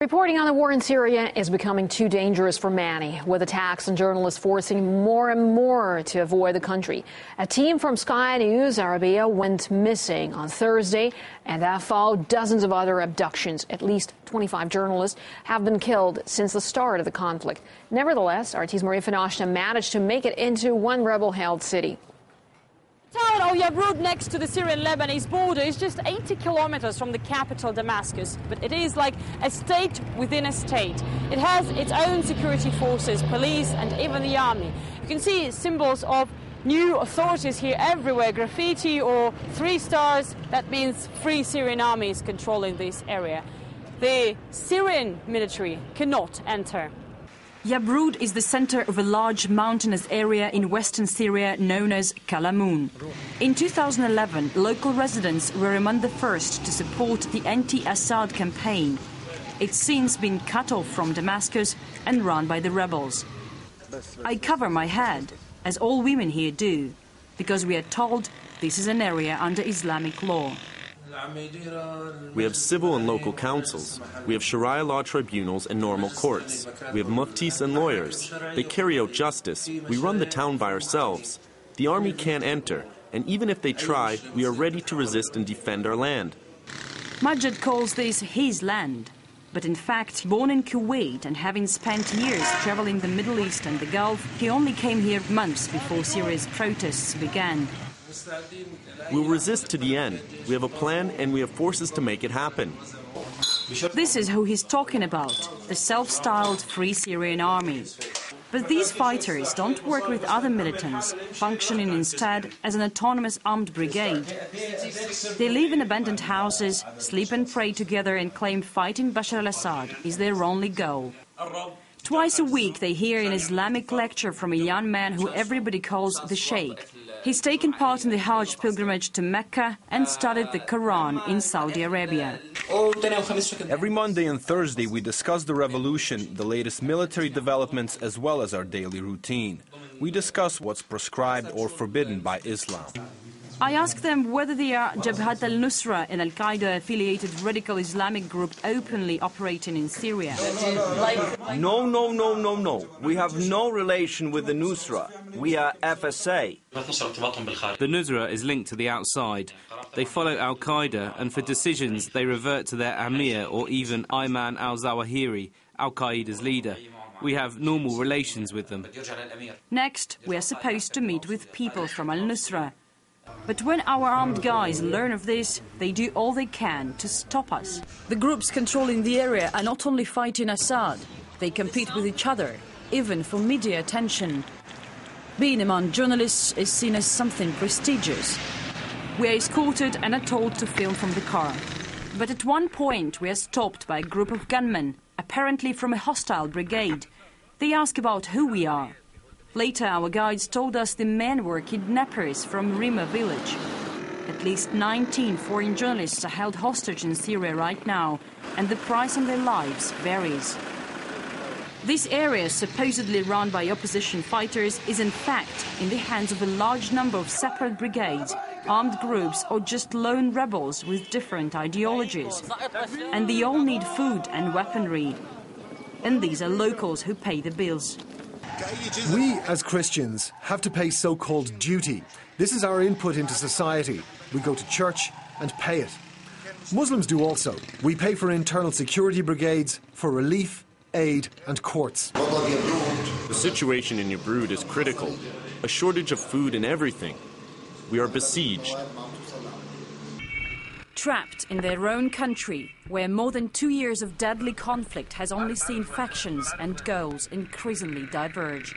Reporting on the war in Syria is becoming too dangerous for many, with attacks on journalists forcing more and more to avoid the country. A team from Sky News Arabia went missing on Thursday, and that followed dozens of other abductions. At least 25 journalists have been killed since the start of the conflict. Nevertheless, RT's Finoshina managed to make it into one rebel-held city. The town of Ябруд, next to the Syrian-Lebanese border, is just 80 kilometers from the capital Damascus, but it is like a state within a state. It has its own security forces, police and even the army. You can see symbols of new authorities here everywhere, graffiti or 3 stars. That means Free Syrian Army is controlling this area. The Syrian military cannot enter. Ябруд is the center of a large mountainous area in western Syria known as Kalamun. In 2011, local residents were among the first to support the anti-Assad campaign. It's since been cut off from Damascus and run by the rebels. I cover my head, as all women here do, because we are told this is an area under Islamic law. We have civil and local councils. We have Sharia law tribunals and normal courts. We have muftis and lawyers. They carry out justice. We run the town by ourselves. The army can't enter, and even if they try, we are ready to resist and defend our land. Majid calls this his land. But in fact, born in Kuwait and having spent years traveling the Middle East and the Gulf, he only came here months before Syria's protests began. We'll resist to the end. We have a plan and we have forces to make it happen. This is who he's talking about, the self-styled Free Syrian Army. But these fighters don't work with other militants, functioning instead as an autonomous armed brigade. They live in abandoned houses, sleep and pray together, and claim fighting Bashar al-Assad is their only goal. Twice a week they hear an Islamic lecture from a young man who everybody calls the Sheikh. He's taken part in the Hajj pilgrimage to Mecca and studied the Quran in Saudi Arabia. Every Monday and Thursday we discuss the revolution, the latest military developments, as well as our daily routine. We discuss what's prescribed or forbidden by Islam. I ask them whether they are Jabhat al-Nusra, an al-Qaeda-affiliated radical Islamic group openly operating in Syria. No. We have no relation with the Nusra. We are FSA. The Nusra is linked to the outside. They follow al-Qaeda, and for decisions they revert to their Amir or even Ayman al-Zawahiri, al-Qaeda's leader. We have normal relations with them. Next, we are supposed to meet with people from al-Nusra. But when our armed guys learn of this, they do all they can to stop us. The groups controlling the area are not only fighting Assad, they compete with each other, even for media attention. Being among journalists is seen as something prestigious. We are escorted and are told to film from the car. But at one point we are stopped by a group of gunmen, apparently from a hostile brigade. They ask about who we are. Later, our guides told us the men were kidnappers from Rima village. At least 19 foreign journalists are held hostage in Syria right now, and the price on their lives varies. This area, supposedly run by opposition fighters, is in fact in the hands of a large number of separate brigades, armed groups, or just lone rebels with different ideologies. And they all need food and weaponry. And these are locals who pay the bills. We, as Christians, have to pay so-called duty. This is our input into society. We go to church and pay it. Muslims do also. We pay for internal security brigades, for relief, aid and courts. The situation in Ябруд is critical. A shortage of food and everything. We are besieged. Trapped in their own country, where more than 2 years of deadly conflict has only seen factions and goals increasingly diverge.